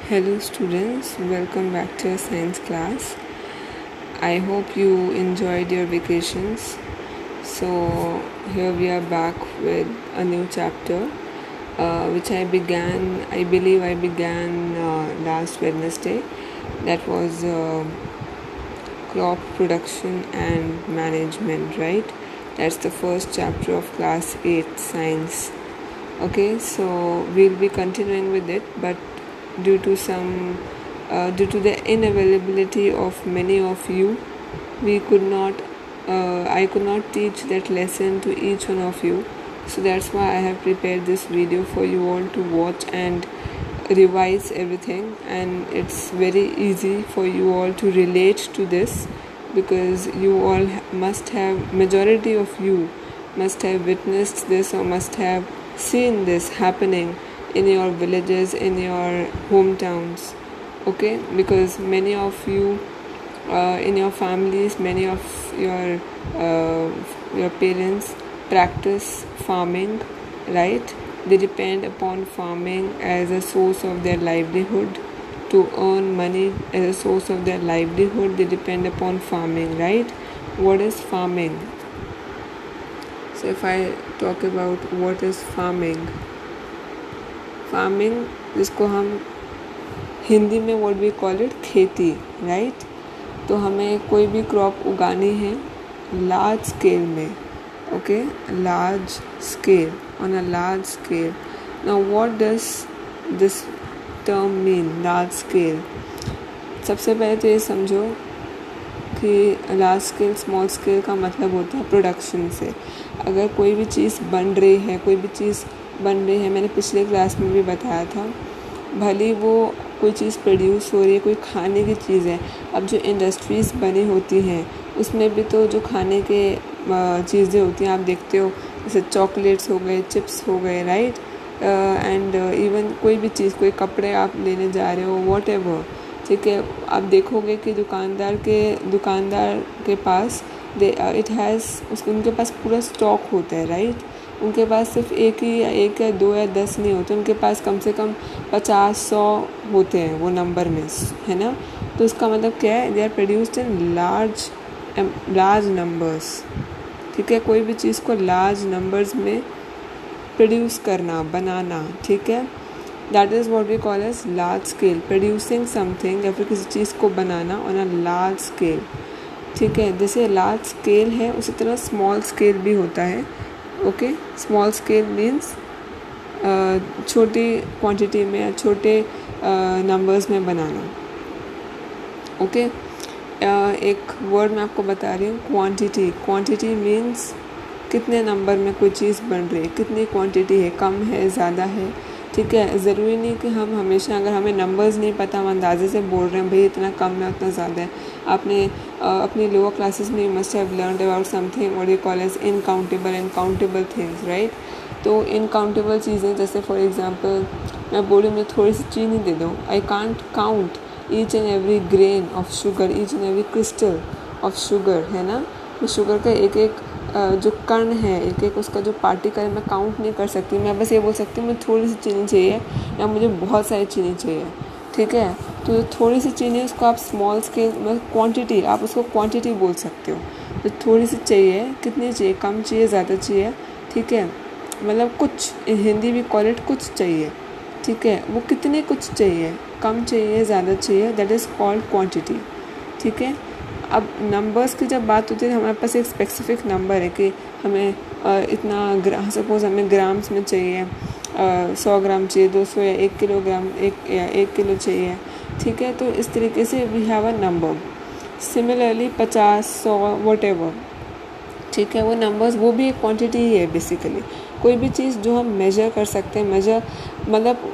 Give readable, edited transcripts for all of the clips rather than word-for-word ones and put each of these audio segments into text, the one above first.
Hello students, welcome back to your science class. I hope you enjoyed your vacations. So here we are back with a new chapter which I believe I began last Wednesday. That was crop production and management, right? That's the first chapter of class 8 science. Okay, so we'll be continuing with it, but due to the inavailability of many of you, I could not teach that lesson to each one of you. So that's why I have prepared this video for you all to watch and revise everything, and it's very easy for you all to relate to this, because you all majority of you must have witnessed this or must have seen this happening in your villages, in your hometowns. Okay, because many of you in your families, many of your parents practice farming, right? They depend upon farming as a source of their livelihood. To earn money as a source of their livelihood, they depend upon farming, right? What is farming? So if I talk about what is farming, जिसको हम हिंदी में what we call it खेती, right? तो हमें कोई भी crop उगानी है लार्ज स्केल में, okay, large scale, on a large scale. Now what does this term mean, large scale? सबसे पहले तो ये समझो कि लार्ज स्केल स्मॉल स्केल का मतलब होता है प्रोडक्शन से. अगर कोई भी चीज़ बन रही है, मैंने पिछले क्लास में भी बताया था, भले वो कोई चीज़ प्रोड्यूस हो रही है, कोई खाने की चीज़ है. अब जो इंडस्ट्रीज़ बनी होती हैं उसमें भी तो जो खाने के चीज़ें होती हैं आप देखते हो, जैसे चॉकलेट्स हो गए, चिप्स हो गए, राइट? एंड इवन कोई भी चीज़, कोई कपड़े आप लेने जा रहे हो, वॉट एवर, ठीक है, आप देखोगे कि दुकानदार के पास उनके पास पूरा स्टॉक होता है, राइट? उनके पास सिर्फ एक या दो या 10 नहीं होते, उनके पास कम से कम 50-100 होते हैं वो नंबर में, है ना? तो इसका मतलब क्या है? They are produced in large numbers. ठीक है, कोई भी चीज़ को लार्ज नंबर्स में प्रोड्यूस करना, बनाना, ठीक है, that is what we call as large scale. Producing something या फिर किसी चीज़ को बनाना ऑन अ लार्ज स्केल. ठीक है, जैसे लार्ज स्केल है उसी तरह स्मॉल स्केल भी होता है. ओके, स्मॉल स्केल मीन्स छोटी क्वांटिटी में या छोटे नंबर्स में बनाना. ओके, एक वर्ड मैं आपको बता रही हूँ, क्वांटिटी. क्वांटिटी मीन्स कितने नंबर में कोई चीज़ बन रही है, कितनी क्वांटिटी है, कम है, ज़्यादा है. ठीक है, ज़रूरी नहीं कि हम हमेशा, अगर हमें नंबर्स नहीं पता, हम अंदाजे से बोल रहे हैं भाई इतना कम है, उतना ज़्यादा है. आपने अपनी लोअर क्लासेस में must have learned about something what you call as uncountable and countable things, right? तो इनकाउंटेबल चीज़ें, जैसे फॉर एग्जांपल मैं बोलूँ मुझे थोड़ी सी चीनी दे दो, I can't count each and every grain of sugar, each and every crystal of sugar, है ना? तो शुगर का एक एक जो कण है, एक एक उसका जो पार्टिकल है, मैं काउंट नहीं कर सकती. मैं बस ये बोल सकती हूँ मुझे थोड़ी सी चीनी चाहिए या मुझे बहुत सारी चीनी चाहिए. ठीक है, तो थोड़ी सी चीनी, उसको आप स्मॉल स्केल में क्वांटिटी, आप उसको क्वांटिटी बोल सकते हो. तो थोड़ी सी चाहिए, कितनी चाहिए, कम चाहिए, ज़्यादा चाहिए, ठीक है, मतलब कुछ, हिंदी भी कॉल इट कुछ चाहिए. ठीक है, वो कितने कुछ चाहिए, कम चाहिए, ज़्यादा चाहिए, दैट इज़ कॉल्ड क्वांटिटी. ठीक है, अब नंबर्स की जब बात होती है, हमारे पास एक स्पेसिफिक नंबर है कि हमें इतना सपोज़ हमें ग्राम्स में चाहिए, 100 ग्राम चाहिए, 200 या 1 किलोग्राम, 1 किलो चाहिए. ठीक है, तो इस तरीके से we have a number. Similarly 50, 100, whatever, ठीक है, वो नंबर्स, वो भी एक क्वांटिटी ही है बेसिकली. कोई भी चीज़ जो हम मेजर कर सकते हैं, मेजर मतलब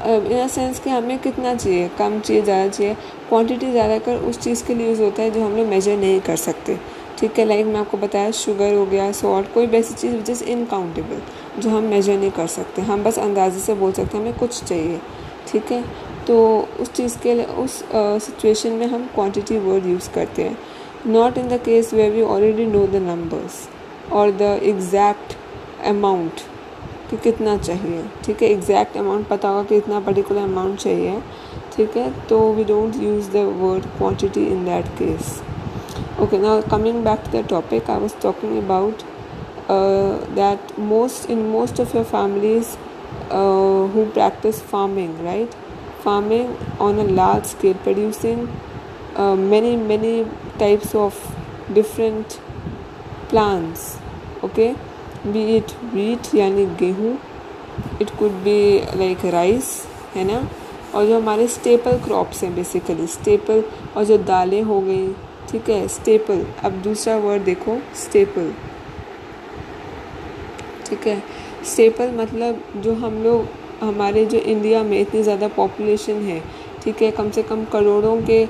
इन अ सेंस कि हमें कितना चाहिए, कम चाहिए, ज़्यादा चाहिए. क्वांटिटी ज़्यादातर उस चीज़ के लिए यूज़ होता है जो हम लोग मेजर नहीं कर सकते. ठीक है, लाइक मैं आपको बताया शुगर हो गया, सॉल्ट, कोई भी ऐसी चीज़ विच इज़ इनकाउंटेबल, जो हम मेजर नहीं कर सकते, हम बस अंदाजे से बोल सकते हैं हमें कुछ चाहिए. ठीक है, तो उस चीज़ के लिए, उस सिचुएशन में हम क्वांटिटी वर्ड यूज़ करते हैं. Not in the case where we already know the numbers और द एग्जैक्ट अमाउंट कि कितना चाहिए. ठीक है, एग्जैक्ट अमाउंट पता होगा कि इतना पर्टिकुलर अमाउंट चाहिए. ठीक है, तो we don't use the word quantity in that case. Okay, now coming back to the topic, I was talking about that most of your families who practice farming, right? Farming on a large scale, producing many types of different plants. Okay, be it wheat यानी गेहूँ, it could be like rice, है ना. और जो हमारे staple crops हैं, basically staple, और जो दालें हो गई, ठीक है, स्टेपल. अब दूसरा वर्ड देखो, स्टेपल. ठीक है, स्टेपल मतलब जो हम लोग, हमारे जो इंडिया में इतनी ज़्यादा पॉपुलेशन है, ठीक है, कम से कम करोड़ों के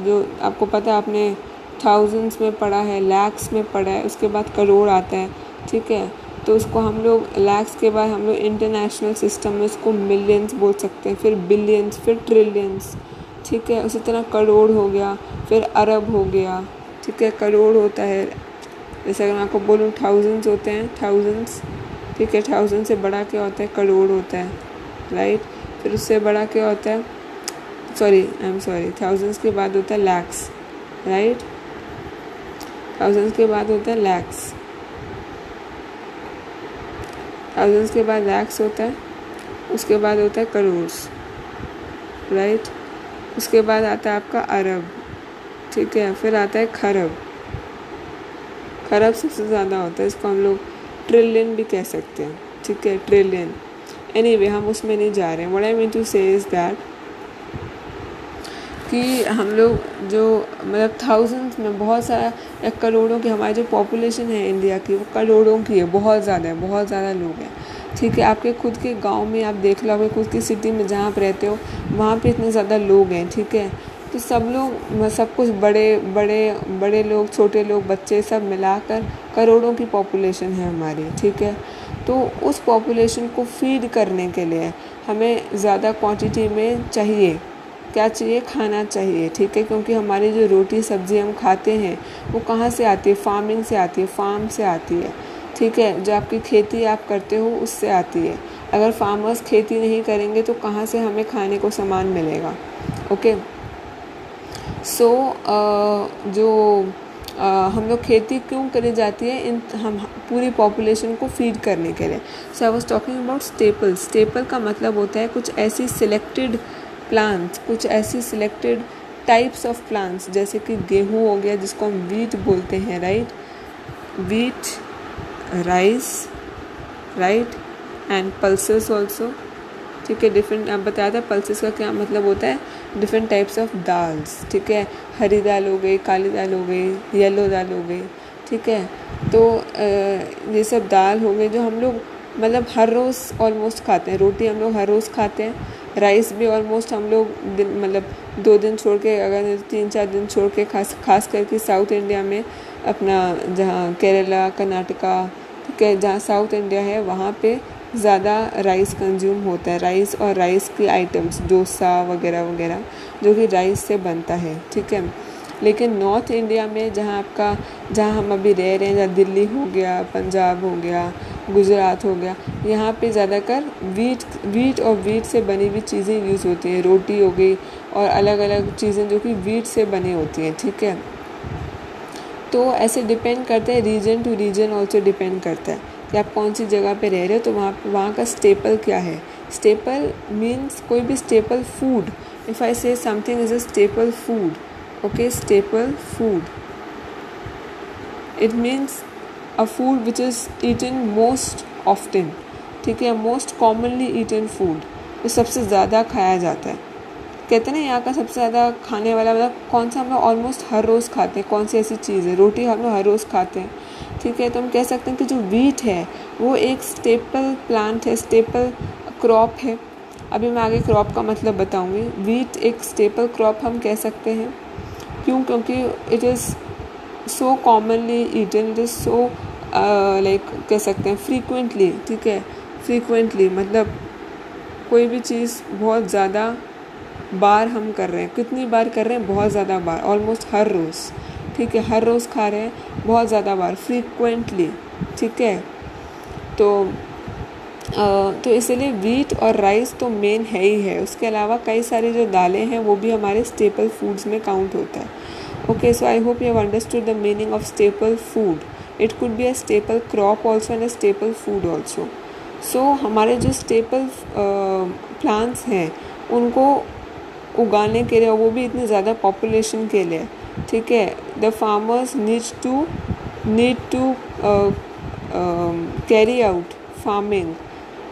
जो आपको पता है, आपने थाउजेंड्स में पढ़ा है, लैक्स में पढ़ा है, उसके बाद करोड़ आता है. ठीक है, तो उसको हम लोग लैक्स के बाद हम लोग इंटरनेशनल सिस्टम में उसको मिलियंस बोल सकते हैं, फिर बिलियंस, फिर ट्रिलियंस. ठीक है, उसी तरह करोड़ हो गया, फिर अरब हो गया. ठीक है, करोड़ होता है, जैसे अगर मैं आपको बोलूँ थाउजेंड्स होते हैं, थाउजेंड्स. ठीक है, थाउजेंड से बड़ा क्या होता है, करोड़ होता है, राइट. फिर उससे बड़ा क्या होता है, थाउजेंड्स के बाद होता है लैक्स, राइट. थाउजेंड्स के बाद होता है लैक्स, थाउजेंड्स के बाद लैक्स होता है, उसके बाद होता है करोड़्स, राइट. उसके बाद आता है आपका अरब. ठीक है, फिर आता है खरब. खरब सबसे ज़्यादा होता है, इसको हम लोग ट्रिलियन भी कह सकते हैं. ठीक है, ट्रिलियन. एनीवे, हम उसमें नहीं जा रहे हैं. व्हाट आई मीन टू से इज़ दैट कि हम लोग जो मतलब थाउजेंड्स में बहुत सारा या करोड़ों की हमारी जो पॉपुलेशन है इंडिया की, वो करोड़ों की है, बहुत ज़्यादा है, बहुत ज़्यादा लोग हैं. ठीक है, आपके खुद के गांव में आप देख लो, खुद की सिटी में जहाँ आप रहते हो, वहाँ पे इतने ज़्यादा लोग हैं. ठीक है, तो सब लोग, सब कुछ, बड़े लोग, छोटे लोग, बच्चे, सब मिलाकर करोड़ों की पॉपुलेशन है हमारी. ठीक है, तो उस पॉपुलेशन को फीड करने के लिए हमें ज़्यादा क्वांटिटी में चाहिए, क्या चाहिए, खाना चाहिए. ठीक है, क्योंकि हमारी जो रोटी सब्ज़ी हम खाते हैं वो कहाँ से आती है, फार्मिंग से आती है, फार्म से आती है. ठीक है, जो आपकी खेती आप करते हो उससे आती है. अगर फार्मर्स खेती नहीं करेंगे तो कहाँ से हमें खाने को सामान मिलेगा. ओके, सो हम लोग खेती क्यों करी जाती है, हम पूरी पॉपुलेशन को फीड करने के लिए. So I was talking about staple. Staple का मतलब होता है कुछ ऐसी सिलेक्टेड प्लांट्स, कुछ ऐसी सिलेक्टेड टाइप्स ऑफ प्लांट्स, जैसे कि गेहूँ हो गया जिसको हम वीट बोलते हैं, right. Wheat, rice, right, and pulses also. ठीक है, डिफरेंट, आप बताया था पल्सेस का क्या मतलब होता है, डिफरेंट टाइप्स ऑफ दाल्स. ठीक है, हरी दाल हो गई, काली दाल हो गई, येलो दाल हो गई. ठीक है, तो ये सब दाल हो गई जो हम लोग मतलब हर रोज़ ऑलमोस्ट खाते हैं. रोटी हम लोग हर रोज़ खाते हैं, राइस भी ऑलमोस्ट हम लोग मतलब 2 दिन छोड़ के, अगर 3-4 दिन छोड़ के, खास करके साउथ इंडिया में, अपना जहाँ केरला, कर्नाटका, ठीक है, जहाँ साउथ इंडिया है वहाँ पे ज़्यादा राइस कंज्यूम होता है. राइस और राइस की आइटम्स, डोसा वगैरह वगैरह, जो कि राइस से बनता है. ठीक है, लेकिन नॉर्थ इंडिया में जहाँ हम अभी रह रहे हैं, जहाँ दिल्ली हो गया, पंजाब हो गया, गुजरात हो गया, यहाँ पे ज़्यादातर वीट और वीट से बनी हुई चीज़ें यूज़ होती हैं. रोटी हो गई और अलग अलग चीज़ें जो कि वीट से बनी होती हैं. ठीक है, तो ऐसे डिपेंड करता है, region to region also depend करता है कि आप कौन सी जगह पे रह रहे हो, तो वहाँ का स्टेपल क्या है. स्टेपल मीन्स कोई भी staple food. If I say something is a staple food, okay, staple food, it means a food which is eaten most often. ठीक है, मोस्ट कॉमनली ईटन फूड, जो सबसे ज़्यादा खाया जाता है. कहते हैं ना, यहाँ का सबसे ज़्यादा खाने वाला मतलब कौन सा, हम लोग ऑलमोस्ट हर रोज़ खाते हैं. कौन सी ऐसी चीज़ है, रोटी हम लोग हर रोज़ खाते हैं. ठीक है, तो हम कह सकते हैं कि जो वीट है वो एक स्टेपल प्लांट है, स्टेपल क्रॉप है. अभी मैं आगे क्रॉप का मतलब बताऊंगी. वीट एक स्टेपल क्रॉप हम कह सकते हैं. क्यों? क्योंकि it is so commonly eaten, it is so like कह सकते हैं फ्रीक्वेंटली. ठीक है, फ्रीक्वेंटली मतलब कोई भी चीज़ बहुत ज़्यादा बार हम कर रहे हैं. कितनी बार कर रहे हैं? बहुत ज़्यादा बार, ऑलमोस्ट हर रोज़. ठीक है, हर रोज़ खा रहे हैं, बहुत ज़्यादा बार, फ्रीक्वेंटली. ठीक है, तो तो इसलिए वीट और राइस तो मेन है ही है, उसके अलावा कई सारी जो दालें हैं वो भी हमारे स्टेपल फूड्स में काउंट होता है. Okay, so I hope you have understood the meaning of staple food. It could be a staple crop also and a staple food also. So हमारे जो स्टेपल प्लांट्स हैं उनको उगाने के लिए, वो भी इतनी ज़्यादा पॉपुलेशन के लिए, ठीक है, the farmers need to carry out farming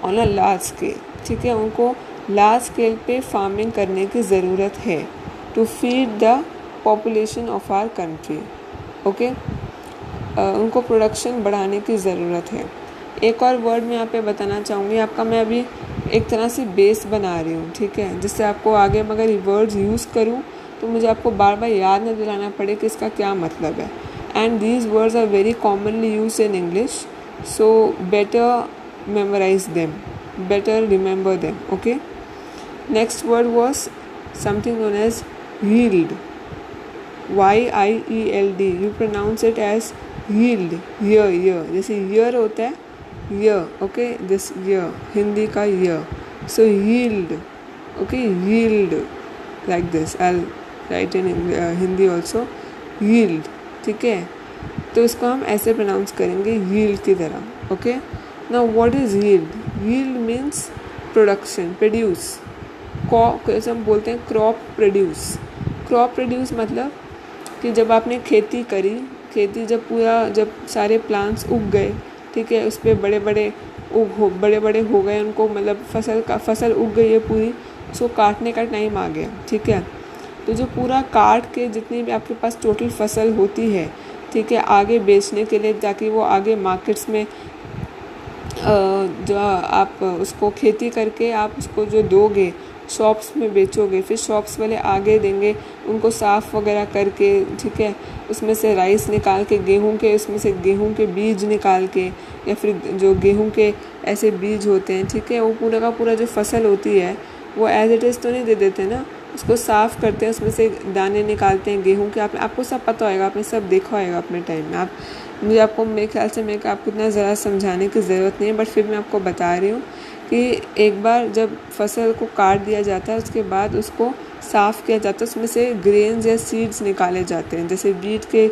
on a large scale. ठीक है, उनको लार्ज स्केल पे फार्मिंग करने की ज़रूरत है to feed the population of our country. Okay, उनको प्रोडक्शन बढ़ाने की ज़रूरत है. एक और वर्ड मैं यहाँ पे बताना चाहूँगी आपका, मैं अभी एक तरह से बेस बना रही हूँ, ठीक है, जिससे आपको आगे मगर ये वर्ड्स यूज़ करूँ तो मुझे आपको बार बार याद न दिलाना पड़े कि इसका क्या मतलब है. And these words are very commonly use in English, so better memorize them, better remember them. Okay, next word was something known as yield. YIELD. You pronounce it as yield. year जैसे year होता है year. Okay, this year Hindi का year. So yield. Okay, yield like this. I'll write in Hindi also yield. ठीक है, तो इसको हम ऐसे pronounce करेंगे yield की तरह. Okay. Now what is yield? Yield means production, produce. जैसे हम बोलते हैं crop produce. Crop produce मतलब कि जब आपने खेती करी, खेती जब सारे प्लांट्स उग गए, ठीक है, उस पर बड़े बड़े हो गए, उनको मतलब फसल उग गई है पूरी, उसको काटने का टाइम आ गया. ठीक है, तो जो पूरा काट के जितनी भी आपके पास टोटल फसल होती है, ठीक है, आगे बेचने के लिए, ताकि वो आगे मार्केट्स में जो आप उसको खेती करके आप उसको जो दोगे शॉप्स में बेचोगे, फिर शॉप्स वाले आगे देंगे उनको साफ़ वगैरह करके, ठीक है, उसमें से राइस निकाल के उसमें से गेहूं के बीज निकाल के, या फिर जो गेहूं के ऐसे बीज होते हैं, ठीक है, वो पूरा का पूरा जो फसल होती है वो एज इट इज़ तो नहीं दे देते ना, उसको साफ़ करते हैं, उसमें से दाने निकालते हैं गेहूं के. आपको सब पता होगा, आपने सब देखा होगा अपने टाइम में. मेरे ख्याल से आपको इतना ज़रा समझाने की ज़रूरत नहीं है, बट फिर मैं आपको बता रही हूँ कि एक बार जब फसल को काट दिया जाता है, उसके बाद उसको साफ़ किया जाता है, उसमें से ग्रेन्स या सीड्स निकाले जाते हैं, जैसे वीट के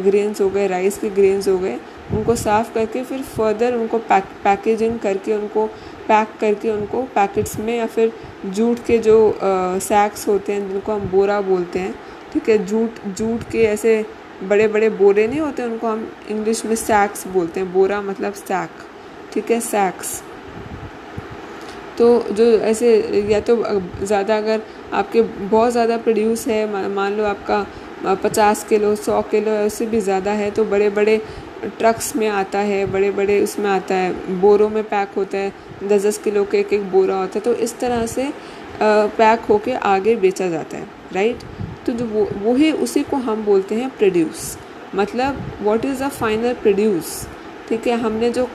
ग्रेन्स हो गए, राइस के ग्रेन्स हो गए, उनको साफ़ करके फिर फर्दर उनको पैकेजिंग करके, उनको पैक करके, उनको पैकेट्स में, या फिर जूट के जो सैक्स होते हैं जिनको हम बोरा बोलते हैं, ठीक है, जूट के ऐसे बड़े बड़े बोरे नहीं होते, उनको हम इंग्लिश में सैक्स बोलते हैं. बोरा मतलब सैक, ठीक है, सैक्स. तो जो ऐसे, या तो ज़्यादा अगर आपके बहुत ज़्यादा प्रोड्यूस है, मान लो आपका 50 किलो 100 किलो उससे भी ज़्यादा है, तो बड़े बड़े ट्रक्स में आता है, बड़े बड़े उसमें आता है, बोरों में पैक होता है, 10-10 किलो के एक बोरा होता है. तो इस तरह से पैक होके आगे बेचा जाता है, राइट. तो जो वो ही उसी को हम बोलते हैं प्रोड्यूस. मतलब what is the final produce. ठीक है, हमने जो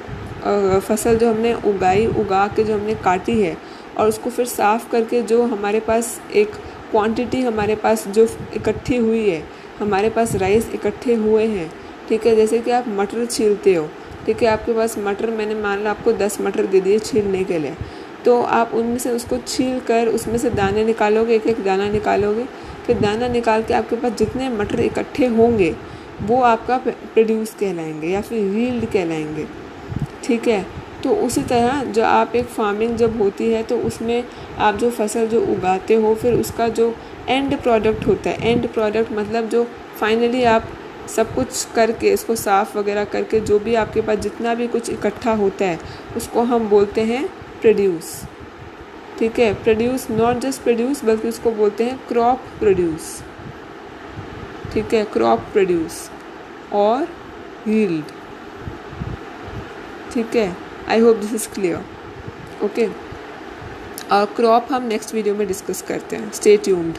फसल जो हमने उगा के जो हमने काटी है, और उसको फिर साफ़ करके जो हमारे पास एक क्वांटिटी हमारे पास जो इकट्ठी हुई है, हमारे पास राइस इकट्ठे हुए हैं, ठीक है, जैसे कि आप मटर छीलते हो, ठीक है, आपके पास मटर, मैंने मान लो आपको 10 मटर दे दिए छीलने के लिए, तो आप उनमें से उसको छील कर उसमें से दाने निकालोगे, एक दाना निकालोगे, फिर दाना निकाल के आपके पास जितने मटर इकट्ठे होंगे वो आपका प्रोड्यूस कहलाएंगे या फिर यील्ड कहलाएंगे. ठीक है, तो उसी तरह जो आप एक फार्मिंग जब होती है तो उसमें आप जो फसल जो उगाते हो, फिर उसका जो एंड प्रोडक्ट होता है, एंड प्रोडक्ट मतलब जो फाइनली आप सब कुछ करके इसको साफ़ वगैरह करके जो भी आपके पास जितना भी कुछ इकट्ठा होता है उसको हम बोलते हैं प्रोड्यूस. ठीक है, प्रोड्यूस, नॉट जस्ट प्रोड्यूस बल्कि उसको बोलते हैं क्रॉप प्रोड्यूस. ठीक है, क्रॉप प्रोड्यूस और यील्ड. ठीक है, I hope this is clear. Okay, और क्रॉप हम नेक्स्ट वीडियो में डिस्कस करते हैं. Stay tuned.